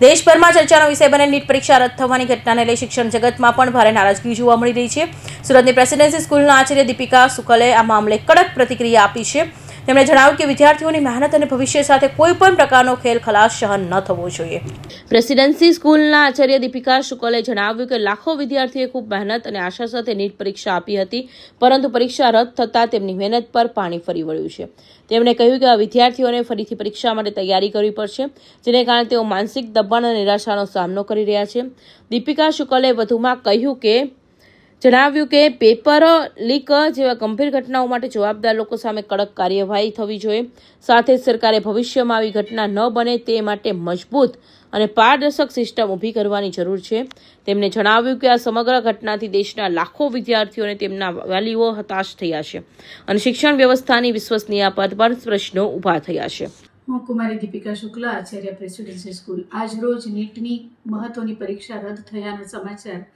દેશભરમાં ચર્ચાનો વિષય બને નીટ પરીક્ષા રદ થવાની ઘટનાને લઈ શિક્ષણ જગતમાં પણ ભારે નારાજગી જોવા મળી રહી છે. સુરતની પ્રેસિડેન્સી સ્કૂલના આચાર્ય દીપિકા શુક્લે આ મામલે કડક પ્રતિક્રિયા આપી છે. તેમણે જણાવ્યું કે વિદ્યાર્થીઓની મહેનત અને ભવિષ્ય સાથે કોઈ પણ પ્રકારનો ખેલ ખલાસ સહન ન થવો જોઈએ. પ્રેસિડેન્સી સ્કૂલના આચાર્ય દીપિકા શુક્લે જણાવ્યું કે લાખો વિદ્યાર્થીઓએ ખૂબ મહેનત અને આશા સાથે નીટ પરીક્ષા આપી હતી, પરંતુ પરીક્ષા રદ થતાં તેમની મહેનત પર પાણી ફરી વળ્યું છે. તેમણે કહ્યું કે આ વિદ્યાર્થીઓને ફરીથી પરીક્ષા માટે તૈયારી કરવી પડશે, જેને કારણે તેઓ માનસિક દબાણ અને નિરાશાનો સામનો કરી રહ્યા છે. દીપિકા શુક્લે વધુમાં જણાવ્યું કે પેપર લીક જેવા ગંભીર ઘટનાઓ માટે જવાબદાર લોકો સામે કડક કાર્યવાહી થવી જોઈએ. સાથે જ સરકારે ભવિષ્યમાં આવી ઘટના ન બને તે માટે મજબૂત અને પારદર્શક સિસ્ટમ ઊભી કરવાની જરૂર છે. તેમણે જણાવ્યું કે આ સમગ્ર ઘટનાથી દેશના લાખો વિદ્યાર્થીઓ અને તેમના વાલીઓ હતાશ થયા છે અને શિક્ષણ વ્યવસ્થાની વિશ્વસનીયતા પર પ્રશ્નો ઊભા થયા છે. હું કુમારી દીપિકા શુક્લા, આચાર્ય પ્રેસિડેન્સી સ્કૂલ. આજ રોજ નીટની મહત્વની પરીક્ષા રદ થયાના સમાચાર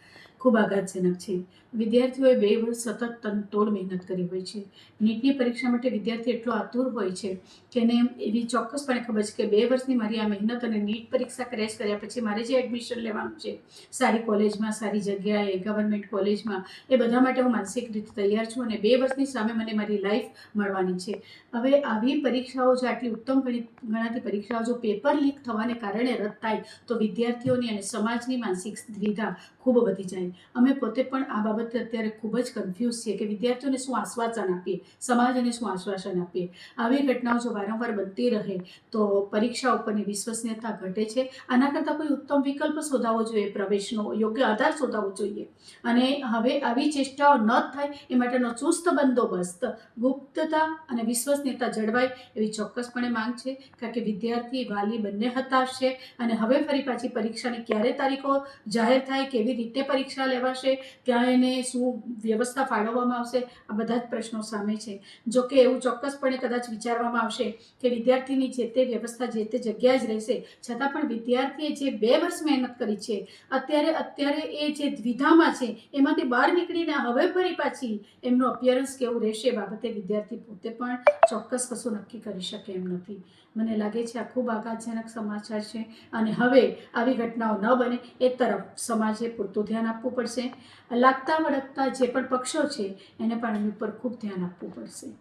ખૂબ આઘાતજનક છે. વિદ્યાર્થીઓએ 2 વર્ષ સતત તનતોડ મહેનત કરી હોય છે. નીટની પરીક્ષા માટે વિદ્યાર્થી એટલો આતુર હોય છે કે એને એવી ચોક્કસપણે ખબર છે કે 2 વર્ષની મારી આ મહેનત અને નીટ પરીક્ષા ક્રેશ કર્યા પછી મારે જે એડમિશન લેવાનું છે સારી કોલેજમાં, સારી જગ્યાએ, ગવર્મેન્ટ કોલેજમાં, એ બધા માટે હું માનસિક રીતે તૈયાર છું અને 2 વર્ષની સામે મને મારી લાઈફ મળવાની છે. હવે આવી પરીક્ષાઓ જો આટલી ઉત્તમ ગણાતી પરીક્ષાઓ જો પેપર લીક થવાને કારણે રદ થાય તો વિદ્યાર્થીઓની અને સમાજની માનસિક દ્વિધા ખૂબ વધી જાય. અમે પોતે પણ આ બાબતે અત્યારે ખૂબ જ કન્ફ્યુઝ છીએ કે વિદ્યાર્થીઓને શું આશ્વાસન આપીએ, સમાજને શું આશ્વાસન આપીએ. આવી ઘટનાઓ જો વારંવાર બનતી રહે તો પરીક્ષા ઉપરની વિશ્વસનીયતા ઘટે છે. આના કરતાં કોઈ ઉત્તમ વિકલ્પ શોધાવવો જોઈએ, પ્રવેશનો યોગ્ય આધાર શોધાવવો જોઈએ અને હવે આવી ચેષ્ટાઓ ન થાય એ માટેનો ચુસ્ત બંદોબસ્ત, ગુપ્તતા અને વિશ્વસનીયતા જળવાય એવી ચોક્કસપણે માંગ છે. કારણ કે વિદ્યાર્થી, વાલી બંને હતાશ છે અને હવે ફરી પાછી પરીક્ષાની ક્યારે તારીખો જાહેર થાય, કેવી રીતે પરીક્ષા લેવાશે, ત્યાં એને શું વ્યવસ્થા ફાળવવામાં આવશે, આ બધા જ પ્રશ્નો સામે છે. જો કે એવું ચોક્કસપણે કદાચ વિચારવામાં આવશે કે વિદ્યાર્થીની જે તે વ્યવસ્થા જે તે જગ્યાએ જ રહેશે, છતાં પણ વિદ્યાર્થીએ જે 2 વર્ષ મહેનત કરી છે, અત્યારે એ જે દ્વિધામાં છે એમાંથી બહાર નીકળીને હવે ફરી પાછી એમનું અપિયરન્સ કેવું રહેશે એ બાબતે વિદ્યાર્થી પોતે પણ ચોક્કસ કશું નક્કી કરી શકે એમ નથી. મને લાગે છે આ ખૂબ આઘાતજનક સમાચાર છે અને હવે આવી ઘટનાઓ ન બને એ તરફ સમાજે પૂરતું ધ્યાન આપવું પડશે. લાગતા વળગતા જે પણ પક્ષો છે એને પણ એની ઉપર ખૂબ ધ્યાન આપવું પડશે.